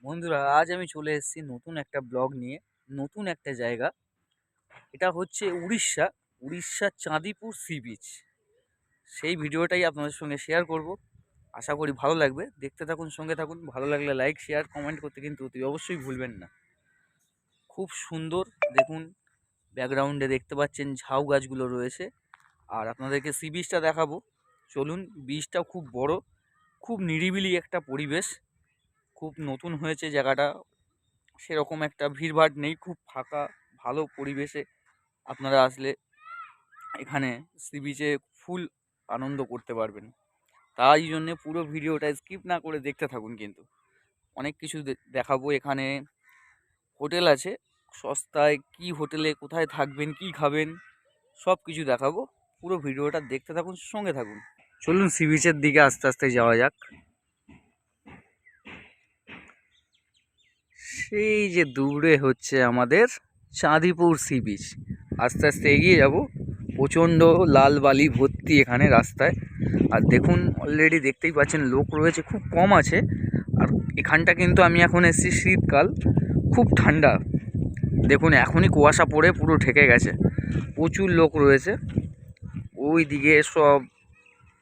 বন্ধুরা, আজ আমি চলে এসেছি নতুন একটা ব্লগ নিয়ে। নতুন একটা জায়গা। এটা হচ্ছে উড়িষ্যার চাঁদিপুর সি বিচ। সেই ভিডিওটাই আপনাদের সঙ্গে শেয়ার করব। আশা করি ভালো লাগবে। দেখতে থাকুন, সঙ্গে থাকুন। ভালো লাগলে লাইক, শেয়ার, কমেন্ট করতে কিন্তু অতি অবশ্যই ভুলবেন না। খুব সুন্দর। দেখুন, ব্যাকগ্রাউন্ডে দেখতে পাচ্ছেন ঝাউ গাছগুলো রয়েছে। আর আপনাদেরকে সি বিচটা দেখাবো। চলুন। বিচটা খুব বড়, খুব নিরিবিলি একটা পরিবেশ। খুব নতুন হয়েছে জায়গাটা। সেরকম একটা ভিড়ভাড় নেই, খুব ফাঁকা। ভালো পরিবেশে আপনারা আসলে এখানে সি বিচে ফুল আনন্দ করতে পারবেন। তাই জন্যে পুরো ভিডিওটা স্কিপ না করে দেখতে থাকুন। কিন্তু অনেক কিছু দেখাবো। এখানে হোটেল আছে সস্তায়। কি হোটেলে কোথায় থাকবেন, কি খাবেন, সব কিছু দেখাবো। পুরো ভিডিওটা দেখতে থাকুন, সঙ্গে থাকুন। চলুন সি বিচের দিকে আস্তে আস্তে যাওয়া যাক। সেই যে দূরে হচ্ছে আমাদের চাঁদিপুর সি বিচ। আস্তে আস্তে এগিয়ে যাব। প্রচণ্ড লাল বালি ভর্তি এখানে রাস্তায়। আর দেখুন, অলরেডি দেখতেই পাচ্ছেন লোক রয়েছে, খুব কম আছে। আর এখানটা কিন্তু আমি এখন এসেছি শীতকাল, খুব ঠান্ডা। দেখুন, এখনই কুয়াশা পড়ে পুরো ঢেকে গেছে। প্রচুর লোক রয়েছে ওই দিকে সব।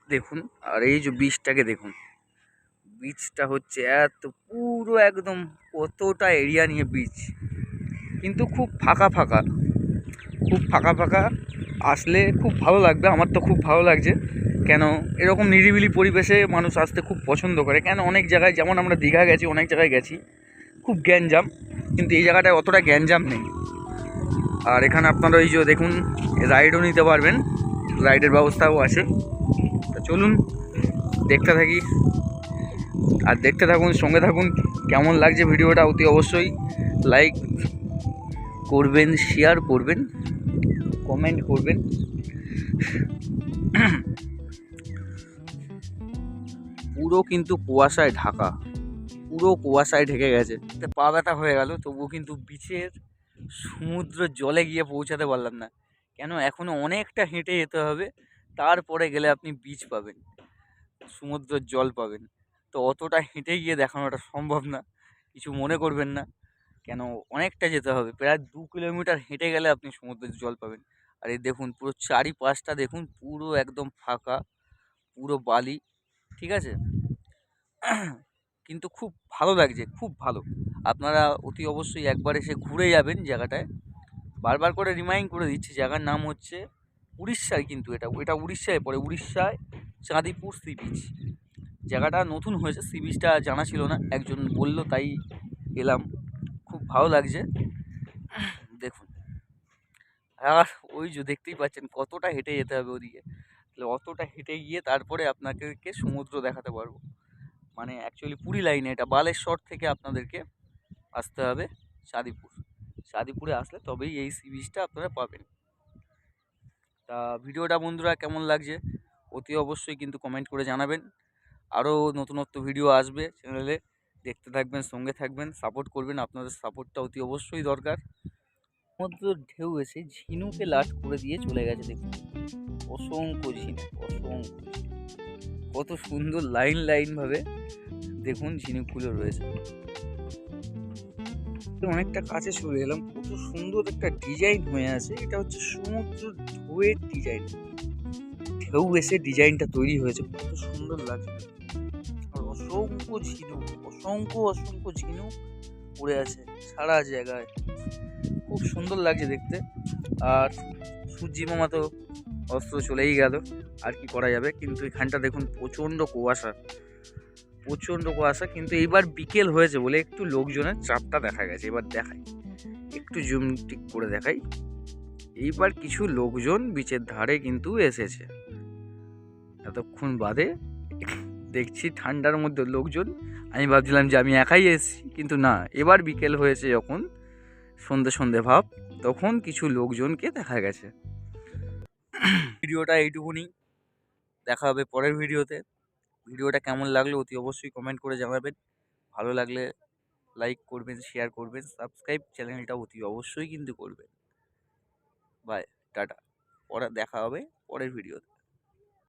দেখুন, আর এই যে বিচটাকে দেখুন। বিচটা হচ্ছে এত পুরো একদম কতটা এরিয়া নিয়ে বিচ, কিন্তু খুব ফাঁকা ফাঁকা, খুব ফাঁকা ফাঁকা। আসলে খুব ভালো লাগবে। আমার তো খুব ভালো লাগছে। কেন, এরকম নিরিবিলি পরিবেশে মানুষ আসতে খুব পছন্দ করে। কেন, অনেক জায়গায় যেমন আমরা দীঘা গেছি, অনেক জায়গায় গেছি, খুব গ্যাঞ্জাম। কিন্তু এই জায়গাটায় অতটা গ্যাঞ্জাম নেই। আর এখানে আপনারা ওই যে দেখুন, রাইডও নিতে পারবেন, রাইডের ব্যবস্থাও আছে। তা চলুন দেখতে থাকি। আর দেখতে থাকুন, সঙ্গে থাকুন। কেমন লাগছে ভিডিওটা অতি অবশ্যই লাইক করবেন, শেয়ার করবেন, কমেন্ট করবেন। পুরো কিন্তু কুয়াশায় ঢাকা, পুরো কুয়াশায় ঢেকে গেছে। পা ব্যথা হয়ে গেল, তবুও কিন্তু বিচের সমুদ্র জলে গিয়ে পৌঁছাতে পারলাম না। কেন, এখনও অনেকটা হেঁটে যেতে হবে। তারপরে গেলে আপনি বিচ পাবেন, সমুদ্রের জল পাবেন। তো অতটা হেঁটে গিয়ে দেখানোটা সম্ভব না, কিছু মনে করবেন না। কেন, অনেকটা যেতে হবে, প্রায় 2 কিলোমিটার হেঁটে গেলে আপনি সমুদ্রের জল পাবেন। আর এই দেখুন, পুরো চারিপাশটা দেখুন, পুরো একদম ফাঁকা, পুরো বালি। ঠিক আছে। কিন্তু খুব ভালো লাগছে, খুব ভালো। আপনারা অতি অবশ্যই একবার এসে ঘুরে যাবেন জায়গাটায়। বারবার করে রিমাইন্ড করে দিচ্ছি, জায়গার নাম হচ্ছে উড়িষ্যায়। কিন্তু এটা এটা উড়িষ্যায় পড়ে, উড়িষ্যায় চাঁদিপুর সি বিচ। জায়গাটা নতুন হয়েছে, সি বিচটা জানা ছিল না, একজন বললো তাই এলাম। খুব ভালো লাগছে। দেখুন, আর ওই যে দেখতেই পাচ্ছেন কতটা হেঁটে যেতে হবে ওদিকে। তাহলে অতটা হেঁটে গিয়ে তারপরে আপনাদেরকে সমুদ্র দেখাতে পারবো। মানে অ্যাকচুয়ালি পুরী লাইনে, এটা বালেশ্বর থেকে আপনাদেরকে আসতে হবে চাঁদিপুর। চাঁদিপুরে আসলে তবেই এই সি বিচটা আপনারা পাবেন। তা ভিডিওটা বন্ধুরা কেমন লাগছে অতি অবশ্যই কিন্তু কমেন্ট করে জানাবেন। আরও নতুনত্ব ভিডিও আসবে চ্যানেলে, দেখতে থাকবেন, সঙ্গে থাকবেন, সাপোর্ট করবেন। আপনাদের সাপোর্টটা অতি অবশ্যই দরকার। সমুদ্রের ঢেউ এসে ঝিনুকে লাট করে দিয়ে চলে গেছে। দেখুন, অসংখ্য ঝিনুক, অসংখ্য ঝিনুক। কত সুন্দর লাইন লাইন ভাবে দেখুন ঝিনুকগুলো রয়েছে। অনেকটা কাছে চলে এলাম। কত সুন্দর একটা ডিজাইন হয়ে আছে। এটা হচ্ছে সমুদ্র ঢেউয়ের ডিজাইন। ঢেউ এসে ডিজাইনটা তৈরি হয়েছে, কত সুন্দর লাগছে। আর অসংখ্য ঝিনুক, অসংখ্য অসংখ্য ঝিনুক পড়ে আছে সারা জায়গায়। খুব সুন্দর লাগছে দেখতে। আর সূর্যি মামা তো অস্ত চলেই গেল, আর কি করা যাবে। কিন্তু এখানটা দেখুন প্রচণ্ড কুয়াশা, প্রচণ্ড কুয়াশা। কিন্তু এইবার বিকেল হয়েছে বলে একটু লোকজনের চাপটা দেখা গেছে। এবার দেখাই, একটু জুম টিক করে দেখাই। এইবার কিছু লোকজন বিচের ধারে কিন্তু এসেছে। এতক্ষণ বাদে দেখছি ঠান্ডার মধ্যে লোকজন। আমি ভাবছিলাম যে আমি একাই এসেছি, কিন্তু না, এবার বিকেল হয়েছে যখন, সন্ধে সন্ধে ভাব, তখন কিছু লোকজনকে দেখা গেছে। ভিডিওটা এইটুকুনি, দেখা হবে পরের ভিডিওতে। ভিডিওটা কেমন লাগলো অতি অবশ্যই কমেন্ট করে জানাবেন। ভালো লাগলে লাইক করবেন, শেয়ার করবেন, সাবস্ক্রাইব চ্যানেলটা অতি অবশ্যই কিন্তু করবেন। Bye, tata. পরে দেখা হবে পরের ভিডিওতে।